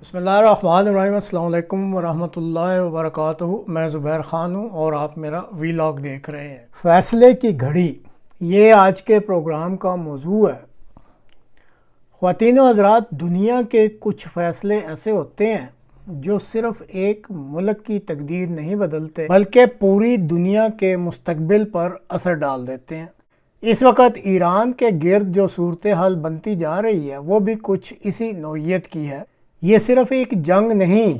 بسم اللہ الرحمن الرحیم۔ السلام علیکم ورحمۃ اللہ وبرکاتہ۔ میں زبیر خان ہوں اور آپ میرا ویلاگ دیکھ رہے ہیں۔ فیصلے کی گھڑی، یہ آج کے پروگرام کا موضوع ہے۔ خواتین و حضرات، دنیا کے کچھ فیصلے ایسے ہوتے ہیں جو صرف ایک ملک کی تقدیر نہیں بدلتے بلکہ پوری دنیا کے مستقبل پر اثر ڈال دیتے ہیں۔ اس وقت ایران کے گرد جو صورتحال بنتی جا رہی ہے وہ بھی کچھ اسی نوعیت کی ہے۔ یہ صرف ایک جنگ نہیں،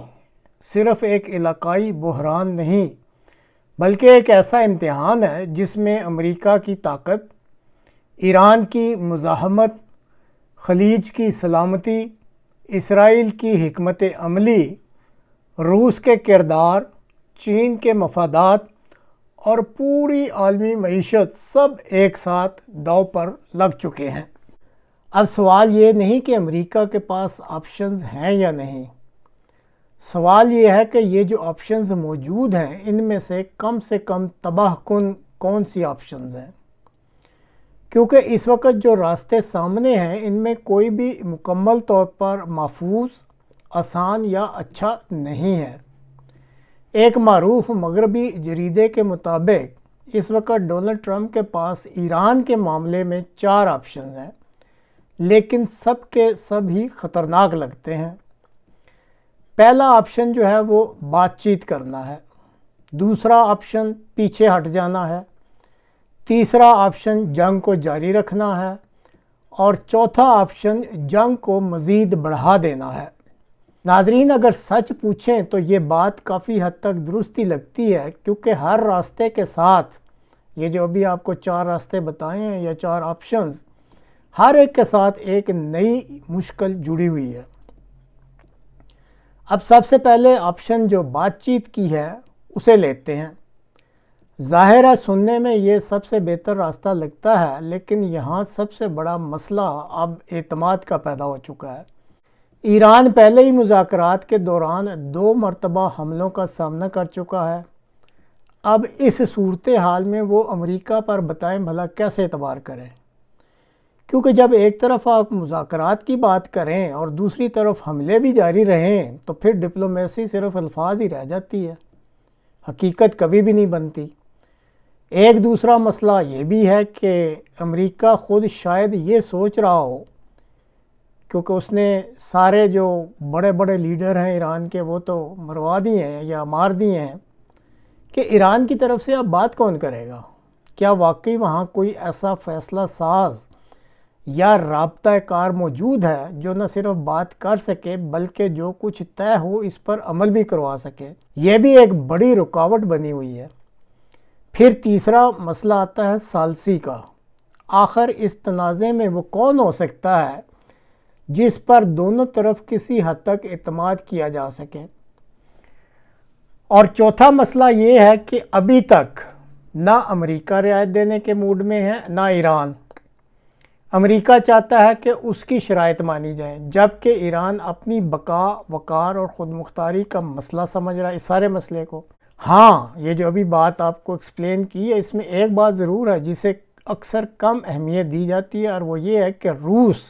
صرف ایک علاقائی بحران نہیں، بلکہ ایک ایسا امتحان ہے جس میں امریکہ کی طاقت، ایران کی مزاحمت، خلیج کی سلامتی، اسرائیل کی حکمت عملی، روس کے کردار، چین کے مفادات اور پوری عالمی معیشت سب ایک ساتھ داؤ پر لگ چکے ہیں۔ اب سوال یہ نہیں کہ امریکہ کے پاس آپشنز ہیں یا نہیں، سوال یہ ہے کہ یہ جو آپشنز موجود ہیں ان میں سے کم تباہ کن کون سی آپشنز ہیں، کیونکہ اس وقت جو راستے سامنے ہیں ان میں کوئی بھی مکمل طور پر محفوظ، آسان یا اچھا نہیں ہے۔ ایک معروف مغربی جریدے کے مطابق اس وقت ڈونلڈ ٹرمپ کے پاس ایران کے معاملے میں 4 آپشنز ہیں، لیکن سب کے سب ہی خطرناک لگتے ہیں۔ پہلا آپشن جو ہے وہ بات چیت کرنا ہے، دوسرا آپشن پیچھے ہٹ جانا ہے، تیسرا آپشن جنگ کو جاری رکھنا ہے اور چوتھا آپشن جنگ کو مزید بڑھا دینا ہے۔ ناظرین، اگر سچ پوچھیں تو یہ بات کافی حد تک درستی لگتی ہے، کیونکہ ہر راستے کے ساتھ، یہ جو ابھی آپ کو 4 راستے بتائے ہیں یا 4 آپشنز، ہر ایک کے ساتھ ایک نئی مشکل جڑی ہوئی ہے۔ اب سب سے پہلے آپشن جو بات چیت کی ہے اسے لیتے ہیں۔ ظاہر ہے سننے میں یہ سب سے بہتر راستہ لگتا ہے، لیکن یہاں سب سے بڑا مسئلہ اب اعتماد کا پیدا ہو چکا ہے۔ ایران پہلے ہی مذاکرات کے دوران 2 مرتبہ حملوں کا سامنا کر چکا ہے۔ اب اس صورتحال میں وہ امریکہ پر بتائیں بھلا کیسے اعتبار کریں، کیونکہ جب ایک طرف آپ مذاکرات کی بات کریں اور دوسری طرف حملے بھی جاری رہیں تو پھر ڈپلومیسی صرف الفاظ ہی رہ جاتی ہے، حقیقت کبھی بھی نہیں بنتی۔ ایک دوسرا مسئلہ یہ بھی ہے کہ امریکہ خود شاید یہ سوچ رہا ہو، کیونکہ اس نے سارے جو بڑے بڑے لیڈر ہیں ایران کے وہ تو مروا دیے ہیں یا مار دیے ہیں، کہ ایران کی طرف سے اب بات کون کرے گا؟ کیا واقعی وہاں کوئی ایسا فیصلہ ساز یا رابطہ کار موجود ہے جو نہ صرف بات کر سکے بلکہ جو کچھ طے ہو اس پر عمل بھی کروا سکے؟ یہ بھی ایک بڑی رکاوٹ بنی ہوئی ہے۔ پھر تیسرا مسئلہ آتا ہے ثالثی کا۔ آخر اس تنازع میں وہ کون ہو سکتا ہے جس پر دونوں طرف کسی حد تک اعتماد کیا جا سکے؟ اور چوتھا مسئلہ یہ ہے کہ ابھی تک نہ امریکہ رعایت دینے کے موڈ میں ہے نہ ایران۔ امریکہ چاہتا ہے کہ اس کی شرائط مانی جائیں، جبکہ ایران اپنی بقا، وقار اور خود مختاری کا مسئلہ سمجھ رہا ہے اس سارے مسئلے کو۔ ہاں، یہ جو ابھی بات آپ کو ایکسپلین کی ہے اس میں ایک بات ضرور ہے جسے اکثر کم اہمیت دی جاتی ہے، اور وہ یہ ہے کہ روس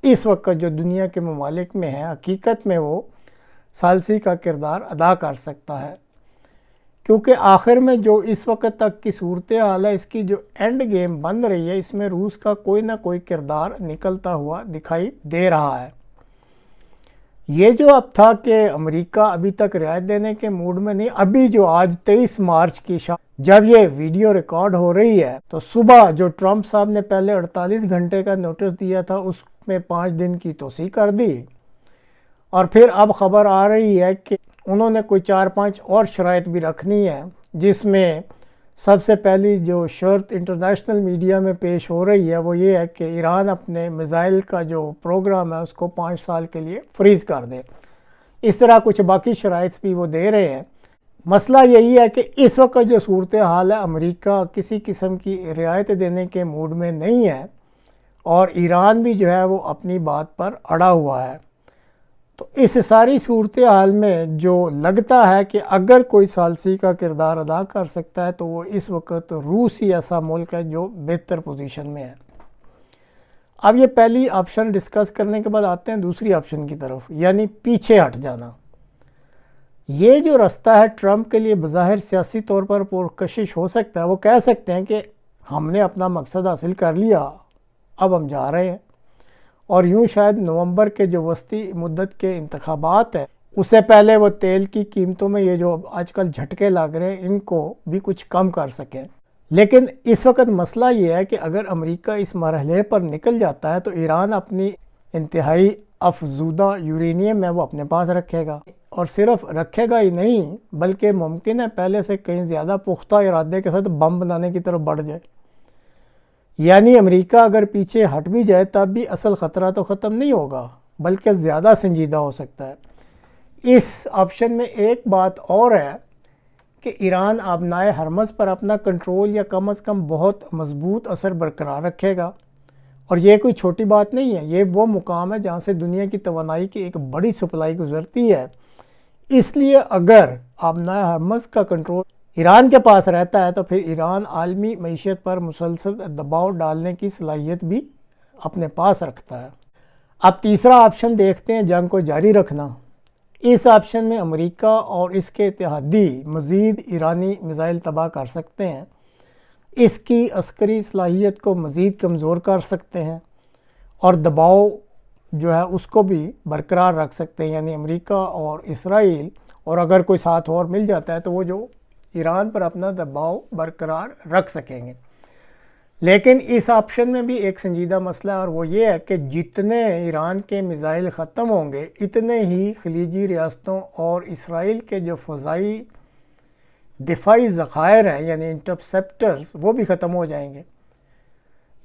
اس وقت جو دنیا کے ممالک میں ہے حقیقت میں وہ ثالثی کا کردار ادا کر سکتا ہے، کیونکہ آخر میں جو اس وقت تک کی صورتحال ہے اس کی جو اینڈ گیم بن رہی ہے اس میں روس کا کوئی نہ کوئی کردار نکلتا ہوا دکھائی دے رہا ہے۔ یہ جو اب تھا کہ امریکہ ابھی تک رعایت دینے کے موڈ میں نہیں، ابھی جو آج 23 مارچ کی شام جب یہ ویڈیو ریکارڈ ہو رہی ہے تو صبح جو ٹرمپ صاحب نے پہلے 48 گھنٹے کا نوٹس دیا تھا اس میں 5 دن کی توسیع کر دی، اور پھر اب خبر آ رہی ہے کہ انہوں نے کوئی 4-5 اور شرائط بھی رکھنی ہے، جس میں سب سے پہلی جو شرط انٹرنیشنل میڈیا میں پیش ہو رہی ہے وہ یہ ہے کہ ایران اپنے میزائل کا جو پروگرام ہے اس کو 5 سال کے لیے فریز کر دے۔ اس طرح کچھ باقی شرائط بھی وہ دے رہے ہیں۔ مسئلہ یہی ہے کہ اس وقت جو صورتحال ہے امریکہ کسی قسم کی رعایت دینے کے موڈ میں نہیں ہے، اور ایران بھی جو ہے وہ اپنی بات پر اڑا ہوا ہے۔ تو اس ساری صورتحال میں جو لگتا ہے کہ اگر کوئی ثالثی کا کردار ادا کر سکتا ہے تو وہ اس وقت روس ہی ایسا ملک ہے جو بہتر پوزیشن میں ہے۔ اب یہ پہلی آپشن ڈسکس کرنے کے بعد آتے ہیں دوسری آپشن کی طرف، یعنی پیچھے ہٹ جانا۔ یہ جو راستہ ہے ٹرمپ کے لیے بظاہر سیاسی طور پر پرکشش ہو سکتا ہے۔ وہ کہہ سکتے ہیں کہ ہم نے اپنا مقصد حاصل کر لیا، اب ہم جا رہے ہیں، اور یوں شاید نومبر کے جو وسطی مدت کے انتخابات ہیں اس سے پہلے وہ تیل کی قیمتوں میں یہ جو آج کل جھٹکے لگ رہے ہیں ان کو بھی کچھ کم کر سکیں۔ لیکن اس وقت مسئلہ یہ ہے کہ اگر امریکہ اس مرحلے پر نکل جاتا ہے تو ایران اپنی انتہائی افزودہ یورینیم میں وہ اپنے پاس رکھے گا، اور صرف رکھے گا ہی نہیں بلکہ ممکن ہے پہلے سے کہیں زیادہ پختہ ارادے کے ساتھ بم بنانے کی طرف بڑھ جائے۔ یعنی امریکہ اگر پیچھے ہٹ بھی جائے تب بھی اصل خطرہ تو ختم نہیں ہوگا بلکہ زیادہ سنجیدہ ہو سکتا ہے۔ اس آپشن میں ایک بات اور ہے کہ ایران آبنائے ہرمز پر اپنا کنٹرول یا کم از کم بہت مضبوط اثر برقرار رکھے گا، اور یہ کوئی چھوٹی بات نہیں ہے، یہ وہ مقام ہے جہاں سے دنیا کی توانائی کی ایک بڑی سپلائی گزرتی ہے۔ اس لیے اگر آبنائے ہرمز کا کنٹرول ایران کے پاس رہتا ہے تو پھر ایران عالمی معیشت پر مسلسل دباؤ ڈالنے کی صلاحیت بھی اپنے پاس رکھتا ہے۔ اب تیسرا آپشن دیکھتے ہیں، جنگ کو جاری رکھنا۔ اس آپشن میں امریکہ اور اس کے اتحادی مزید ایرانی میزائل تباہ کر سکتے ہیں، اس کی عسکری صلاحیت کو مزید کمزور کر سکتے ہیں، اور دباؤ جو ہے اس کو بھی برقرار رکھ سکتے ہیں، یعنی امریکہ اور اسرائیل، اور اگر کوئی ساتھ اور مل جاتا ہے تو وہ جو ایران پر اپنا دباؤ برقرار رکھ سکیں گے۔ لیکن اس آپشن میں بھی ایک سنجیدہ مسئلہ ہے، اور وہ یہ ہے کہ جتنے ایران کے میزائل ختم ہوں گے اتنے ہی خلیجی ریاستوں اور اسرائیل کے جو فضائی دفاعی ذخائر ہیں یعنی انٹرسیپٹرز وہ بھی ختم ہو جائیں گے۔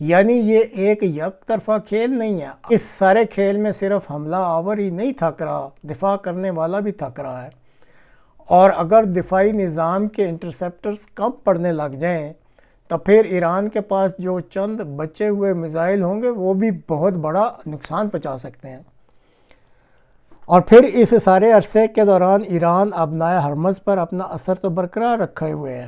یعنی یہ ایک یک طرفہ کھیل نہیں ہے، اس سارے کھیل میں صرف حملہ آور ہی نہیں تھک رہا، دفاع کرنے والا بھی تھک رہا ہے، اور اگر دفاعی نظام کے انٹرسیپٹرز کم پڑنے لگ جائیں تو پھر ایران کے پاس جو چند بچے ہوئے میزائل ہوں گے وہ بھی بہت بڑا نقصان پہنچا سکتے ہیں، اور پھر اس سارے عرصے کے دوران ایران آبنائے ہرمز پر اپنا اثر تو برقرار رکھے ہوئے ہے۔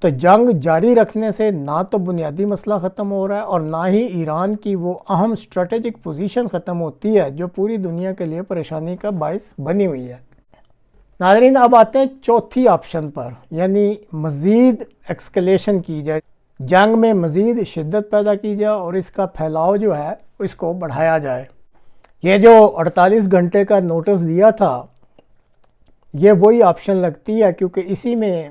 تو جنگ جاری رکھنے سے نہ تو بنیادی مسئلہ ختم ہو رہا ہے اور نہ ہی ایران کی وہ اہم اسٹریٹجک پوزیشن ختم ہوتی ہے جو پوری دنیا کے لیے پریشانی کا باعث بنی ہوئی ہے۔ ناظرین، اب آتے ہیں چوتھی آپشن پر، یعنی مزید ایکسکلیشن کی جائے، جنگ میں مزید شدت پیدا کی جائے اور اس کا پھیلاؤ جو ہے اس کو بڑھایا جائے۔ یہ جو 48 گھنٹے کا نوٹس دیا تھا یہ وہی آپشن لگتی ہے، کیونکہ اسی میں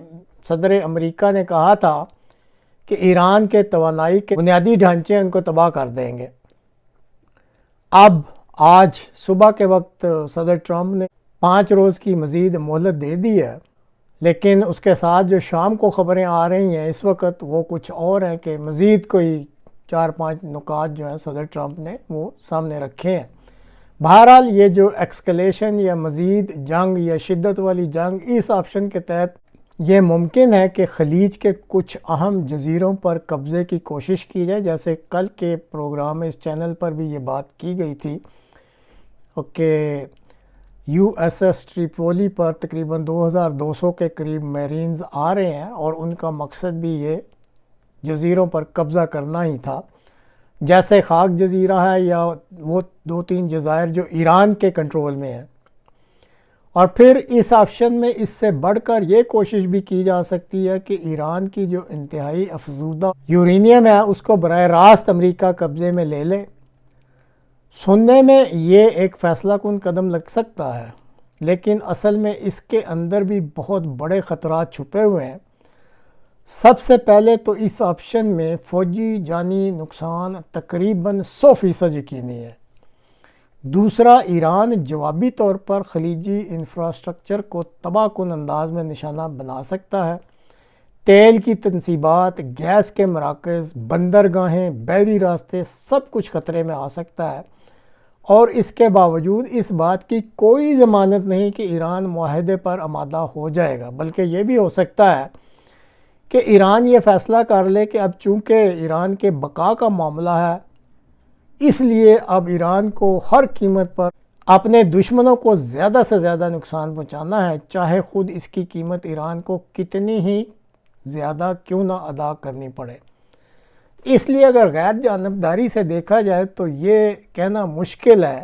صدر امریکہ نے کہا تھا کہ ایران کے توانائی کے بنیادی ڈھانچے ان کو تباہ کر دیں گے۔ اب آج صبح کے وقت صدر ٹرمپ نے 5 روز کی مزید مہلت دے دی ہے، لیکن اس کے ساتھ جو شام کو خبریں آ رہی ہیں اس وقت وہ کچھ اور ہیں کہ مزید کوئی 4-5 نکات جو ہیں صدر ٹرمپ نے وہ سامنے رکھے ہیں۔ بہرحال یہ جو ایکسکلیشن یا مزید جنگ یا شدت والی جنگ، اس آپشن کے تحت یہ ممکن ہے کہ خلیج کے کچھ اہم جزیروں پر قبضے کی کوشش کی جائے، جیسے کل کے پروگرام میں اس چینل پر بھی یہ بات کی گئی تھی کہ یو ایس ایس ٹریپولی پر تقریباً 2200 کے قریب میرینز آ رہے ہیں، اور ان کا مقصد بھی یہ جزیروں پر قبضہ کرنا ہی تھا، جیسے خاک جزیرہ ہے یا وہ 2-3 جزائر جو ایران کے کنٹرول میں ہیں۔ اور پھر اس آپشن میں اس سے بڑھ کر یہ کوشش بھی کی جا سکتی ہے کہ ایران کی جو انتہائی افزودہ یورینیم ہے اس کو براہ راست امریکہ قبضے میں لے لے۔ سننے میں یہ ایک فیصلہ کن قدم لگ سکتا ہے، لیکن اصل میں اس کے اندر بھی بہت بڑے خطرات چھپے ہوئے ہیں۔ سب سے پہلے تو اس آپشن میں فوجی جانی نقصان تقریباً 100% یقینی ہے۔ دوسرا، ایران جوابی طور پر خلیجی انفراسٹرکچر کو تباہ کن انداز میں نشانہ بنا سکتا ہے۔ تیل کی تنصیبات، گیس کے مراکز، بندرگاہیں، بحری راستے، سب کچھ خطرے میں آ سکتا ہے، اور اس کے باوجود اس بات کی کوئی ضمانت نہیں کہ ایران معاہدے پر آمادہ ہو جائے گا، بلکہ یہ بھی ہو سکتا ہے کہ ایران یہ فیصلہ کر لے کہ اب چونکہ ایران کے بقا کا معاملہ ہے اس لیے اب ایران کو ہر قیمت پر اپنے دشمنوں کو زیادہ سے زیادہ نقصان پہنچانا ہے، چاہے خود اس کی قیمت ایران کو کتنی ہی زیادہ کیوں نہ ادا کرنی پڑے۔ اس لیے اگر غیر جانبداری سے دیکھا جائے تو یہ کہنا مشکل ہے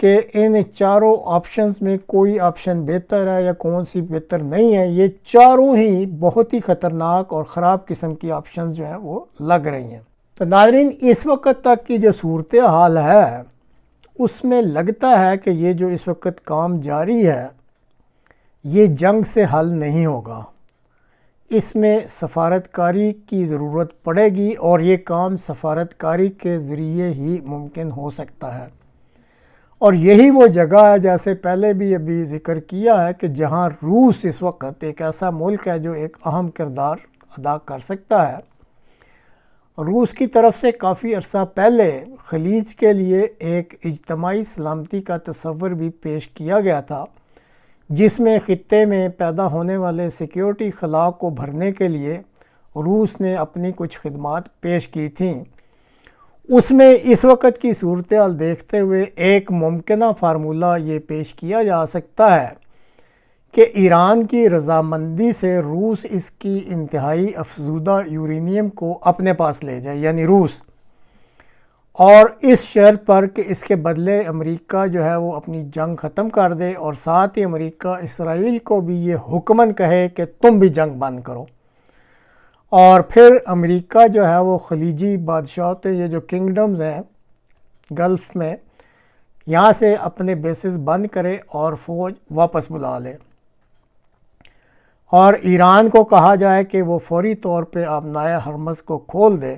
کہ ان چاروں آپشنز میں کوئی آپشن بہتر ہے یا کون سی بہتر نہیں ہے۔ یہ چاروں ہی بہت ہی خطرناک اور خراب قسم کی آپشنز جو ہیں وہ لگ رہی ہیں۔ تو ناظرین، اس وقت تک کی جو صورتحال ہے اس میں لگتا ہے کہ یہ جو اس وقت کام جاری ہے یہ جنگ سے حل نہیں ہوگا، اس میں سفارتکاری کی ضرورت پڑے گی اور یہ کام سفارتکاری کے ذریعے ہی ممکن ہو سکتا ہے۔ اور یہی وہ جگہ ہے، جیسے پہلے بھی ابھی ذکر کیا ہے، کہ جہاں روس اس وقت ایک ایسا ملک ہے جو ایک اہم کردار ادا کر سکتا ہے۔ روس کی طرف سے کافی عرصہ پہلے خلیج کے لیے ایک اجتماعی سلامتی کا تصور بھی پیش کیا گیا تھا، جس میں خطے میں پیدا ہونے والے سیکیورٹی خلا کو بھرنے کے لیے روس نے اپنی کچھ خدمات پیش کی تھیں۔ اس میں اس وقت کی صورتحال دیکھتے ہوئے ایک ممکنہ فارمولہ یہ پیش کیا جا سکتا ہے کہ ایران کی رضامندی سے روس اس کی انتہائی افزودہ یورینیم کو اپنے پاس لے جائے، یعنی روس، اور اس شرط پر کہ اس کے بدلے امریکہ جو ہے وہ اپنی جنگ ختم کر دے، اور ساتھ ہی امریکہ اسرائیل کو بھی یہ حکماً کہے کہ تم بھی جنگ بند کرو، اور پھر امریکہ جو ہے وہ خلیجی بادشاہت، یہ جو کنگڈمز ہیں گلف میں، یہاں سے اپنے بیسز بند کرے اور فوج واپس بلا لے، اور ایران کو کہا جائے کہ وہ فوری طور پہ آبنائے ہرمز کو کھول دے۔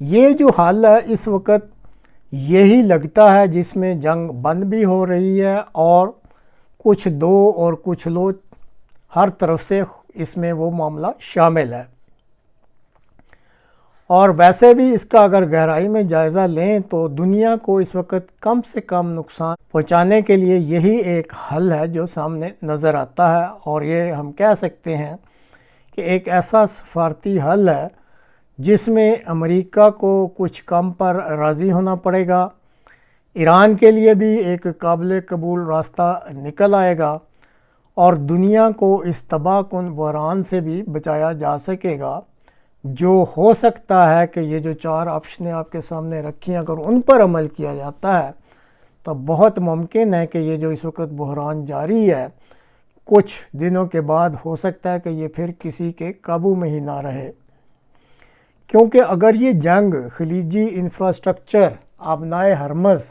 یہ جو حل ہے اس وقت یہی لگتا ہے جس میں جنگ بند بھی ہو رہی ہے، اور کچھ دو اور کچھ لو ہر طرف سے اس میں وہ معاملہ شامل ہے۔ اور ویسے بھی اس کا اگر گہرائی میں جائزہ لیں تو دنیا کو اس وقت کم سے کم نقصان پہنچانے کے لیے یہی ایک حل ہے جو سامنے نظر آتا ہے، اور یہ ہم کہہ سکتے ہیں کہ ایک ایسا سفارتی حل ہے جس میں امریکہ کو کچھ کم پر راضی ہونا پڑے گا، ایران کے لیے بھی ایک قابل قبول راستہ نکل آئے گا، اور دنیا کو اس تباہ کن بحران سے بھی بچایا جا سکے گا۔ جو ہو سکتا ہے کہ یہ جو چار آپشنیں آپ کے سامنے رکھی ہیں، اگر ان پر عمل کیا جاتا ہے تو بہت ممکن ہے کہ یہ جو اس وقت بحران جاری ہے کچھ دنوں کے بعد ہو سکتا ہے کہ یہ پھر کسی کے قابو میں ہی نہ رہے، کیونکہ اگر یہ جنگ خلیجی انفراسٹرکچر، آبنائے ہرمز،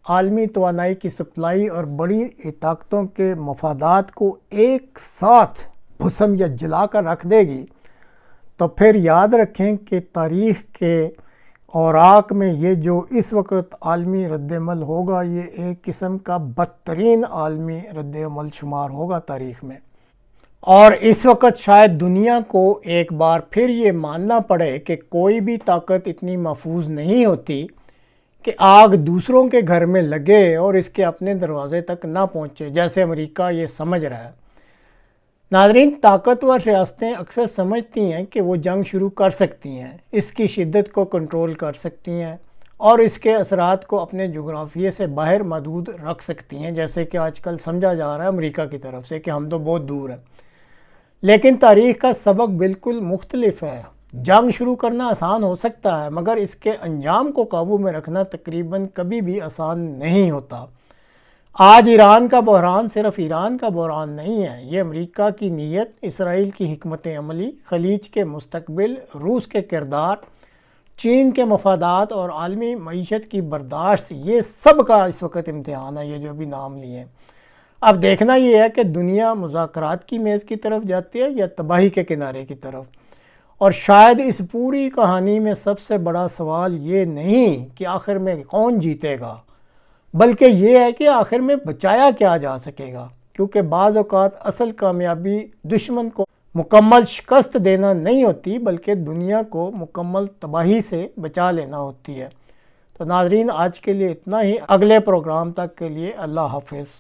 عالمی توانائی کی سپلائی اور بڑی طاقتوں کے مفادات کو ایک ساتھ بھسم یا جلا کر رکھ دے گی، تو پھر یاد رکھیں کہ تاریخ کے اوراق میں یہ جو اس وقت عالمی رد عمل ہوگا یہ ایک قسم کا بدترین عالمی رد عمل شمار ہوگا تاریخ میں۔ اور اس وقت شاید دنیا کو ایک بار پھر یہ ماننا پڑے کہ کوئی بھی طاقت اتنی محفوظ نہیں ہوتی کہ آگ دوسروں کے گھر میں لگے اور اس کے اپنے دروازے تک نہ پہنچے، جیسے امریکہ یہ سمجھ رہا ہے۔ ناظرین، طاقتور ریاستیں اکثر سمجھتی ہیں کہ وہ جنگ شروع کر سکتی ہیں، اس کی شدت کو کنٹرول کر سکتی ہیں اور اس کے اثرات کو اپنے جغرافیے سے باہر محدود رکھ سکتی ہیں، جیسے کہ آج کل سمجھا جا رہا ہے امریکہ کی طرف سے کہ ہم تو بہت دور ہیں۔ لیکن تاریخ کا سبق بالکل مختلف ہے۔ جنگ شروع کرنا آسان ہو سکتا ہے، مگر اس کے انجام کو قابو میں رکھنا تقریباً کبھی بھی آسان نہیں ہوتا۔ آج ایران کا بحران صرف ایران کا بحران نہیں ہے، یہ امریکہ کی نیت، اسرائیل کی حکمت عملی، خلیج کے مستقبل، روس کے کردار، چین کے مفادات اور عالمی معیشت کی برداشت، یہ سب کا اس وقت امتحان ہے، یہ جو بھی نام لیے ہیں۔ اب دیکھنا یہ ہے کہ دنیا مذاکرات کی میز کی طرف جاتی ہے یا تباہی کے کنارے کی طرف۔ اور شاید اس پوری کہانی میں سب سے بڑا سوال یہ نہیں کہ آخر میں کون جیتے گا، بلکہ یہ ہے کہ آخر میں بچایا کیا جا سکے گا، کیونکہ بعض اوقات اصل کامیابی دشمن کو مکمل شکست دینا نہیں ہوتی، بلکہ دنیا کو مکمل تباہی سے بچا لینا ہوتی ہے۔ تو ناظرین، آج کے لیے اتنا ہی، اگلے پروگرام تک کے لیے اللہ حافظ۔